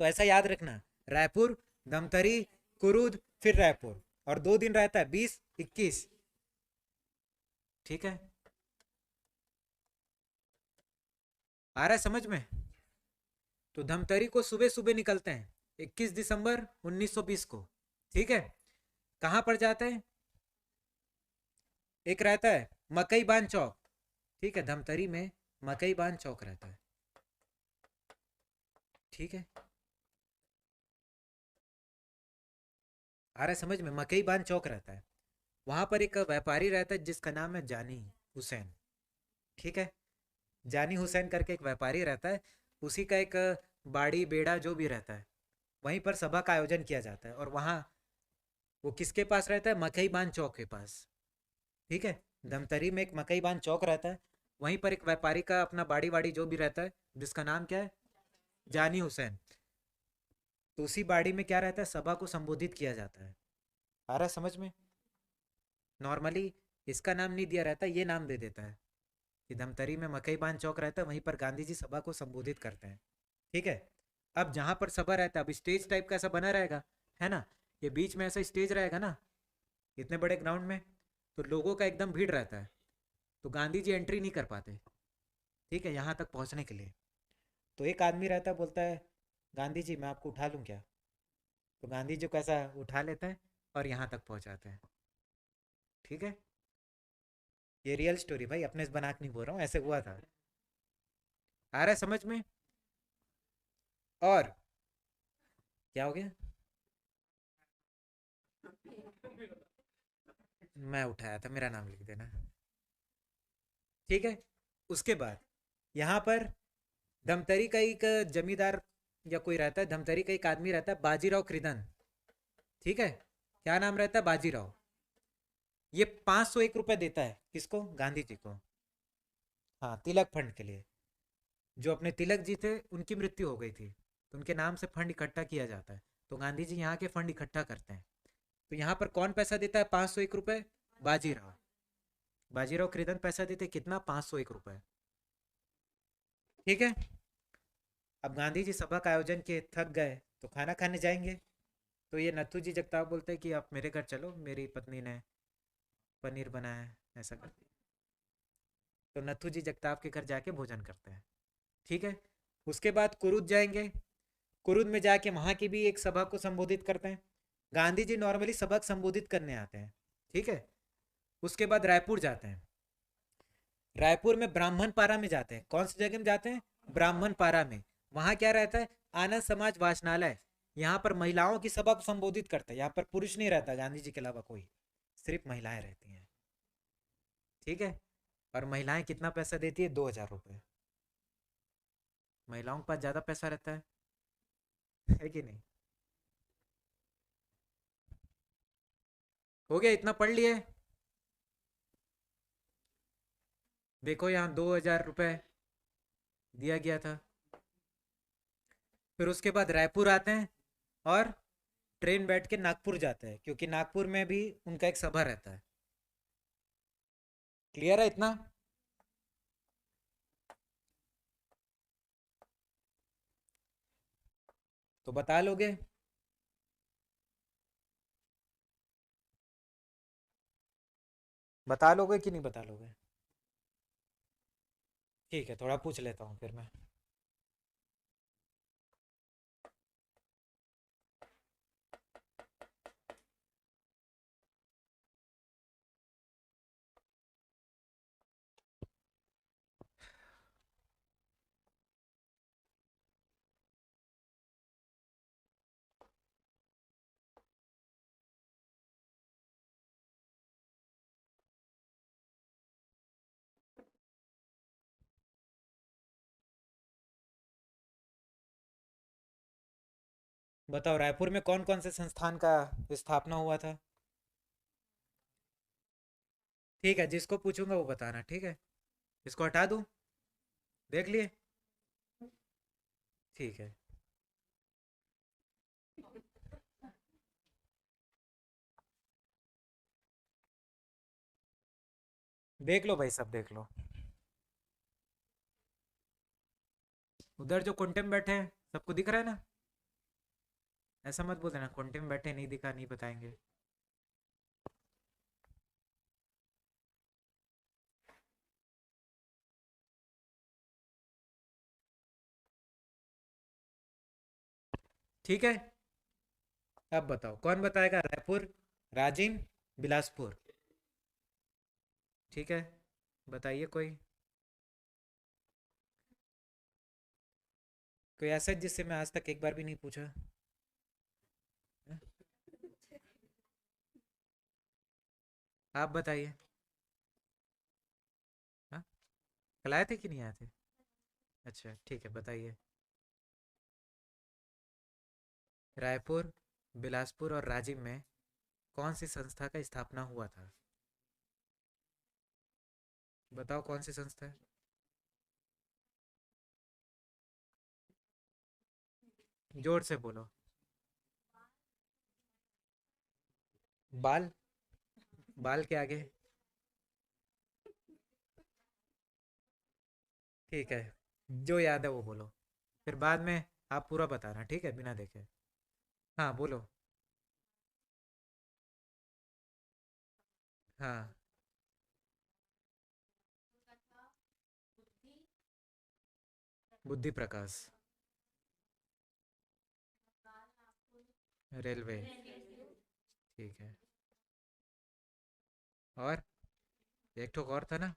तो ऐसा याद रखना, रायपुर, धमतरी, कुरुद, फिर रायपुर, और 2 दिन रहता है, 20, 21। ठीक है, आ रहा है समझ में। तो धमतरी को सुबह सुबह निकलते हैं 21 दिसंबर 1920 को। ठीक है, कहां पर जाते हैं, एक रहता है मकई बांध चौक। ठीक है, धमतरी में मकई बांध चौक रहता है। ठीक है, आ रहा है समझ में, मकई बांध चौक रहता है। वहां पर एक व्यापारी रहता है जिसका नाम है जानी हुसैन। ठीक है, जानी हुसैन करके एक व्यापारी रहता है, उसी का एक बाड़ी बेड़ा जो भी रहता है, वहीं पर सभा का आयोजन किया जाता है। और वहाँ वो किसके पास रहता है, मकई बांध चौक के पास। ठीक है, धमतरी में एक मकई बांध चौक रहता है, वहीं पर एक व्यापारी का अपना बाड़ी वाड़ी जो भी रहता है, जिसका नाम क्या है, जानी हुसैन। तो उसी बाड़ी में क्या रहता है, सभा को संबोधित किया जाता है। आ रहा है समझ में। नॉर्मली इसका नाम नहीं दिया रहता, ये नाम दे देता है कि धमतरी में मकई बांध चौक रहता है, वहीं पर गांधी जी सभा को संबोधित करते हैं। ठीक है, अब जहां पर सभा रहता है, अब स्टेज टाइप का ऐसा बना रहेगा, है ना, ये बीच में ऐसा स्टेज रहेगा ना, इतने बड़े ग्राउंड में, तो लोगों का एकदम भीड़ रहता है, तो गांधी जी एंट्री नहीं कर पाते। ठीक है, यहाँ तक पहुँचने के लिए। तो एक आदमी रहता है, बोलता है गांधी जी मैं आपको उठा लूँ क्या। तो गांधी जी को ऐसा उठा लेते हैं और यहाँ तक पहुँचाते हैं। ठीक है, ये रियल स्टोरी भाई, अपने से बना के नहीं बोल रहा हूँ, ऐसे हुआ था। आ रहा है समझ में। और क्या हो गया? मैं उठाया था, मेरा नाम लिख देना। ठीक है। उसके बाद यहाँ पर धमतरी का एक जमींदार या कोई रहता है, धमतरी का एक आदमी रहता है, बाजीराव कृदन। ठीक है, क्या नाम रहता है? बाजीराव। ये 501 रुपये देता है, किसको? गांधी जी को। हाँ, तिलक फंड के लिए। जो अपने तिलक जी थे, उनकी मृत्यु हो गई थी, तो उनके नाम से फंड इकट्ठा किया जाता है। तो गांधी जी यहाँ के फंड इकट्ठा करते हैं। तो यहाँ पर कौन पैसा देता है? 501 रुपये। बाजीराव। बाजीराव कृदन पैसा देते कितना? 501 रुपये। ठीक है। अब गांधी जी सभा का आयोजन के थक गए तो खाना खाने जाएंगे। तो ये नथु जी जगताप बोलते हैं कि आप मेरे घर चलो, मेरी पत्नी ने पनीर बनाया है, ऐसा करते। तो नथु जी जगताप के घर जाके भोजन करते हैं। ठीक है। उसके बाद कुरुद जाएंगे। कुरुद में जाके वहाँ की भी एक सभा को संबोधित करते हैं। गांधी जी नॉर्मली सभा को संबोधित करने आते हैं। ठीक है। उसके बाद रायपुर जाते हैं। रायपुर में ब्राह्मण पारा में जाते हैं। कौन सी जगह में जाते हैं? ब्राह्मण पारा में। वहाँ क्या रहता है? आनंद समाज वाचनालय। यहाँ पर महिलाओं की सभा को संबोधित करते हैं। यहाँ पर पुरुष नहीं रहता गांधी जी के अलावा कोई, सिर्फ महिलाएं रहती हैं। ठीक है। और महिलाएं कितना पैसा देती है? 2000 रुपये। महिलाओं के पास ज्यादा पैसा रहता है कि नहीं? हो गया, इतना पढ़ लिए। देखो यहाँ 2000 रुपये दिया गया था। फिर उसके बाद रायपुर आते हैं और ट्रेन बैठ के नागपुर जाते हैं, क्योंकि नागपुर में भी उनका एक सभा रहता है। क्लियर है इतना? तो बता लोगे? बता लोगे कि नहीं बता लोगे? ठीक है, थोड़ा पूछ लेता हूँ फिर मैं। बताओ, रायपुर में कौन कौन से संस्थान का स्थापना हुआ था? ठीक है, जिसको पूछूंगा वो बताना। ठीक है, इसको हटा दूं? देख लिए? ठीक है। देख लो भाई, सब देख लो। उधर जो कुंटे में बैठे हैं, सबको दिख रहा है ना? ऐसा मत बोल देना कुंटे में बैठे नहीं दिखा, नहीं बताएंगे। ठीक है। अब बताओ, कौन बताएगा? रायपुर, राजिम, बिलासपुर। ठीक है, बताइए कोई। कोई ऐसा जिससे मैं आज तक एक बार भी नहीं पूछा? हैं? आप बताइए। हाँ, कल आए थे कि नहीं आए थे? अच्छा ठीक है, बताइए। रायपुर, बिलासपुर और राजिम में कौन सी संस्था का स्थापना हुआ था? बताओ कौन सी संस्था है? जोर से बोलो। बाल? बाल के आगे? ठीक है, जो याद है वो बोलो, फिर बाद में आप पूरा बताना, ठीक है, बिना देखे। हाँ बोलो। हाँ, बुद्धि प्रकाश। रेलवे। ठीक है। और एक ठोक और था ना?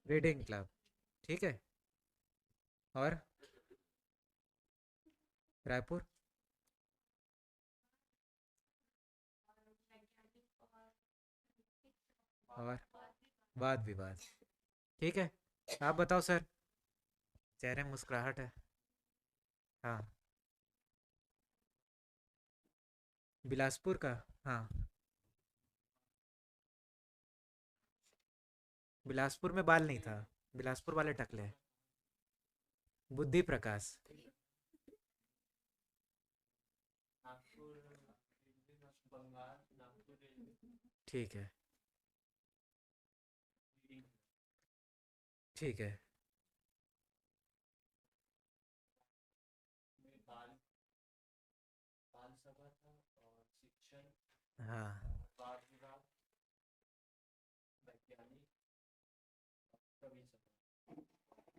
Reading club. ठीक है। और रायपुर। और वाद विवाद। ठीक है, आप बताओ सर। चेहरे में मुस्कुराहट है। हाँ, बिलासपुर का। हाँ, बिलासपुर में बाल नहीं था, बिलासपुर वाले टकले। बुद्धि प्रकाश। ठीक है, ठीक है। हाँ,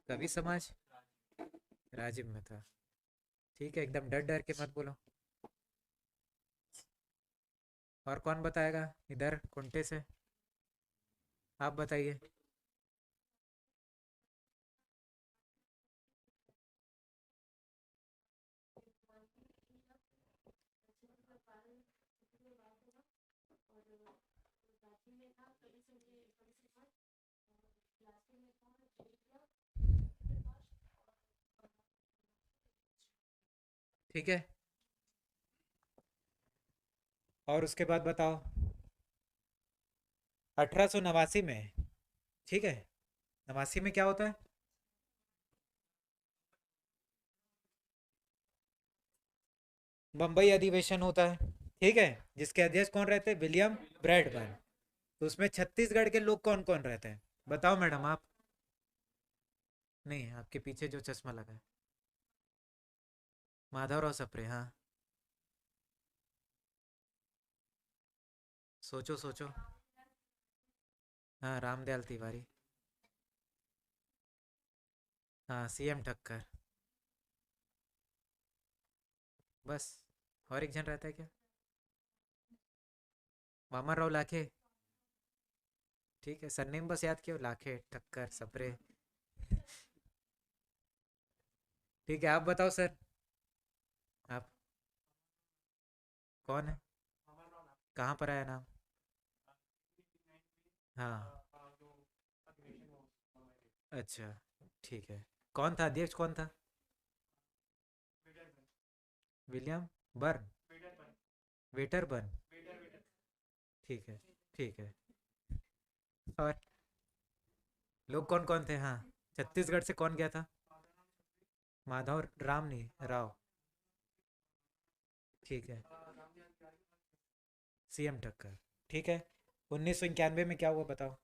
कवि समाज राजिम में था। ठीक है, एकदम डर डर के मत बोलो। और कौन बताएगा इधर कुंटे से? आप बताइए। ठीक है, और उसके बाद बताओ। 1889 में। ठीक है, 89 में क्या होता है? बम्बई अधिवेशन होता है। ठीक है, जिसके अध्यक्ष कौन रहते हैं? William Bradburn. तो उसमें छत्तीसगढ़ के लोग कौन कौन रहते हैं? बताओ मैडम आप। नहीं, आपके पीछे जो चश्मा लगा है। माधवराव सप्रे, हाँ। सोचो सोचो। हाँ, रामदयाल तिवारी। हाँ, सीएम ठक्कर। बस। और एक जन रहता है क्या? वामन राव लाखे। ठीक है, सरनेम बस याद किया, लाखे ठक्कर सप्रे। ठीक है, आप बताओ सर। आप कौन है? कहाँ पर आया नाम? हाँ, अच्छा, ठीक है। कौन था अध्यक्ष, कौन था? William Burn. वेटरबर्न। ठीक है, ठीक है। और लोग कौन कौन थे? हाँ, छत्तीसगढ़ से कौन गया था? माधव राम नहीं, राव। ठीक है, सीएम ठक्कर। ठीक है, 1991 में क्या हुआ बताओ?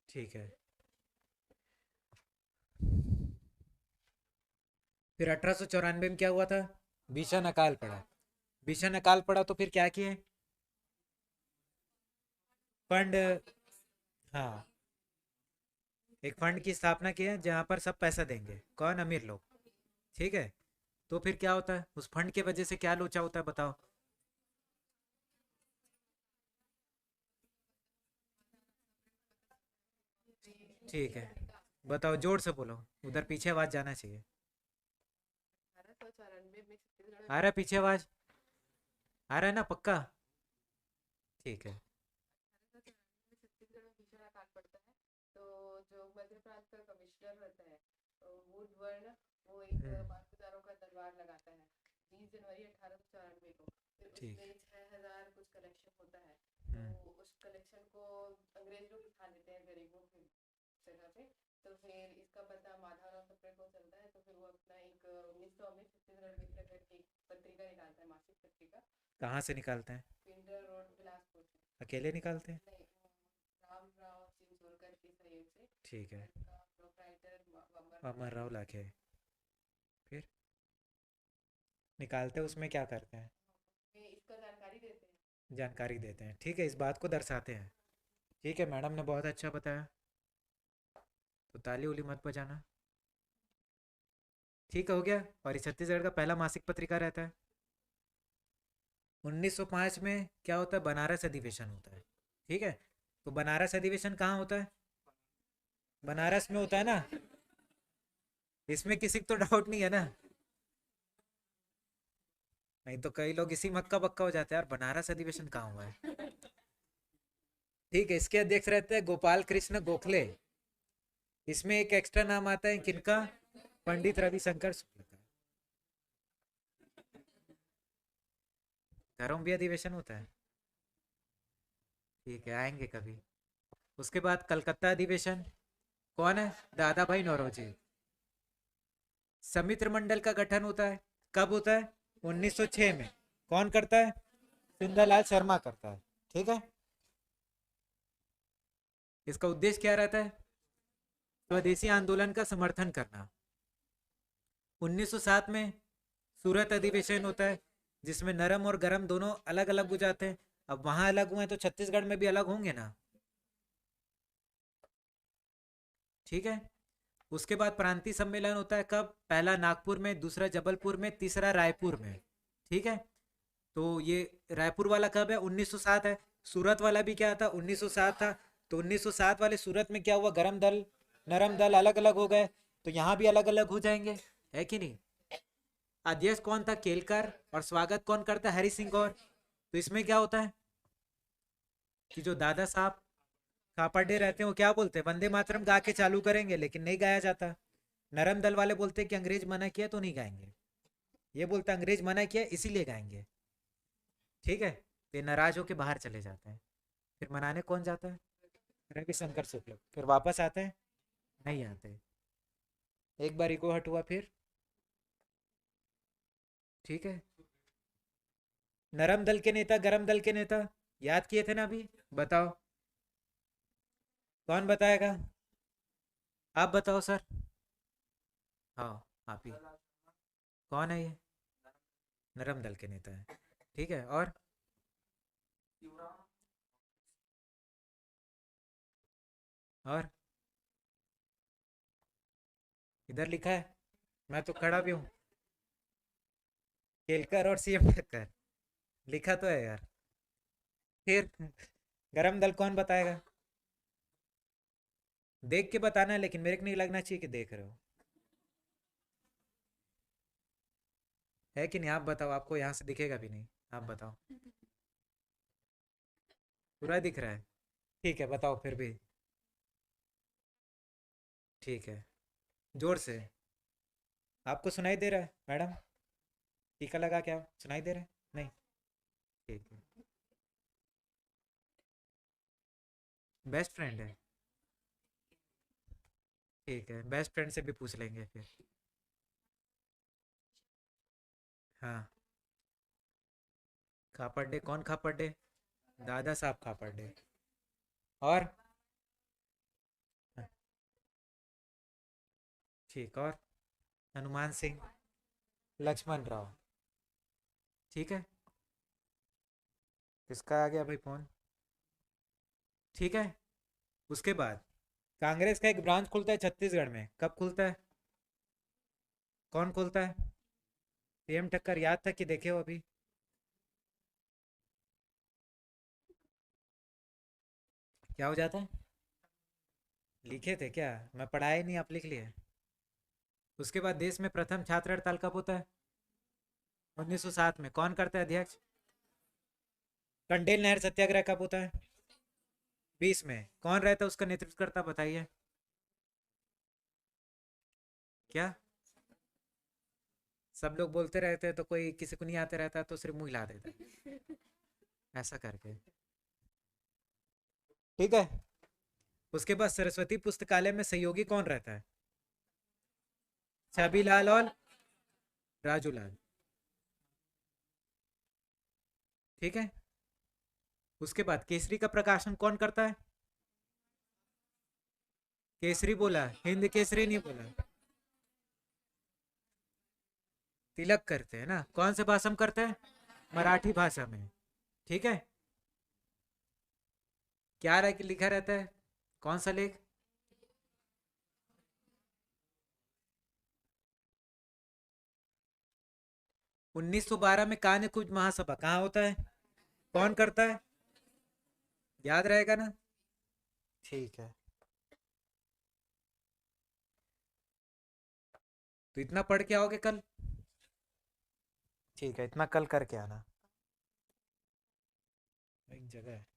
ठीक है, फिर 1894 में क्या हुआ था? भीषण अकाल पड़ा। भीषण अकाल पड़ा तो फिर क्या किए? फंड। हाँ, एक फंड की स्थापना की है जहाँ पर सब पैसा देंगे, कौन? अमीर लोग। ठीक है, तो फिर क्या होता है उस फंड के वजह से? क्या लोचा होता है बताओ? ठीक है, बताओ, जोर से बोलो, उधर पीछे आवाज जाना चाहिए। आ रहा है पीछे आवाज? आ रहा है ना पक्का? ठीक है। हम्म, ठीक। हम्म, कहाँ से निकालते हैं? अकेले निकालते हैं? ठीक है, अमर राव लाखे। फिर निकालते हैं, उसमें क्या करते हैं? जानकारी देते हैं। ठीक है, इस बात को दर्शाते हैं। ठीक है, मैडम ने बहुत अच्छा बताया, तो ताली उली मत बजाना। ठीक हो गया। और ये छत्तीसगढ़ का पहला मासिक पत्रिका रहता है। 1905 में क्या होता है, बनारस अधिवेशन होता है। ठीक है, तो बनारस अधिवेशन कहाँ होता है? बनारस में होता है ना, इसमें किसी को तो डाउट नहीं है ना? नहीं तो कई लोग इसी मक्का बक्का हो जाते हैं यार, बनारस अधिवेशन कहाँ हुआ है। ठीक है, इसके अध्यक्ष रहते हैं गोपाल कृष्ण गोखले। इसमें एक एक्स्ट्रा नाम आता है किनका? पंडित रविशंकर शुक्ल का। घरों भी अधिवेशन होता है। ठीक है, आएंगे कभी। उसके बाद कलकत्ता अधिवेशन, कौन है? दादा भाई नौरोजी। समित्र मंडल का गठन होता है, कब होता है? 1906 में। कौन करता है? सुंदरलाल शर्मा करता है। ठीक है, इसका उद्देश्य क्या रहता है? स्वदेशी आंदोलन का समर्थन करना। 1907 में सूरत अधिवेशन होता है, जिसमें नरम और गरम दोनों अलग अलग हो जाते हैं। अब वहां अलग हुए तो छत्तीसगढ़ में भी अलग होंगे ना। ठीक है, उसके बाद प्रांतीय सम्मेलन होता है, कब? पहला नागपुर में, दूसरा जबलपुर में, तीसरा रायपुर में। ठीक है, तो ये रायपुर वाला कब है? 1907 है। सूरत वाला भी क्या था? 1907 था। तो 1907 वाले सूरत में क्या हुआ? गरम दल नरम दल अलग अलग हो गए, तो यहाँ भी अलग अलग हो जाएंगे, है कि नहीं? अध्यक्ष कौन था? केलकर। और स्वागत कौन करता है? हरि सिंह गौर। तो इसमें क्या होता है कि जो दादा साहब खापड़े रहते हैं वो क्या बोलते हैं? वंदे मातरम गा के चालू करेंगे, लेकिन नहीं गाया जाता। नरम दल वाले बोलते हैं कि अंग्रेज मना किया तो नहीं गाएंगे। ये बोलते हैं अंग्रेज मना किया इसीलिए गाएंगे। ठीक है, तो ये नाराज होके बाहर चले जाते हैं। फिर मनाने कौन जाता है? रविशंकर शुक्ल। फिर वापस आते हैं? नहीं आते। एक बार इको हट हुआ फिर। ठीक है, नरम दल के नेता, गरम दल के नेता याद किए थे ना अभी? बताओ, कौन बताएगा? आप बताओ सर। हाँ, आप ही। कौन है ये? नरम दल के नेता है। ठीक है, और और इधर लिखा है, मैं तो खड़ा भी हूँ। केलकर और सीएम टक्कर लिखा तो है यार। फिर गरम दल कौन बताएगा? देख के बताना है, लेकिन मेरे को नहीं लगना चाहिए कि देख रहे हो, है कि नहीं? आप बताओ, आपको यहाँ से दिखेगा भी नहीं, आप बताओ। पूरा दिख रहा है? ठीक है, बताओ फिर भी। ठीक है, जोर से। आपको सुनाई दे रहा है मैडम? टीका लगा क्या सुनाई दे रहा है? नहीं? ठीक है, बेस्ट फ्रेंड है। ठीक है, बेस्ट फ्रेंड से भी पूछ लेंगे फिर। हाँ, खापड़े कौन? खापड़े दादा साहब खापड़े। और हाँ, ठीक, और हनुमान सिंह, लक्ष्मण राव। ठीक है, किसका आ गया भाई फोन? ठीक है, उसके बाद कांग्रेस का एक ब्रांच खुलता है छत्तीसगढ़ में, कब खुलता है? कौन खुलता है? सीएम टक्कर। याद था कि देखे हो अभी? क्या हो जाता है? लिखे थे क्या? मैं पढ़ाया ही नहीं, आप लिख लिए। उसके बाद देश में प्रथम छात्र हड़ताल कब होता है? 1907 में। कौन करता है अध्यक्ष? कंडेल नहर सत्याग्रह कब होता है? 20 में। कौन रहता है उसका नेतृत्व करता, बताइए? क्या सब लोग बोलते रहते हैं तो कोई किसी को नहीं आते रहता तो सिर्फ मुंह हिला देता है, ऐसा करके। ठीक है, उसके बाद सरस्वती पुस्तकालय में सहयोगी कौन रहता है? छबी लाल और राजू लाल। ठीक है, उसके बाद केसरी का प्रकाशन कौन करता है? केसरी बोला, हिंद केसरी नहीं बोला। तिलक करते हैं ना? कौन से भाषा में करते हैं? मराठी भाषा में। ठीक है, क्या लिखा रहता है? कौन सा लेख? 1912 में कान्य कुंज महासभा कहाँ होता है, कौन करता है, याद रहेगा ना? ठीक है, तो इतना पढ़ के आओगे कल? ठीक है, इतना कल करके आना। एक जगह है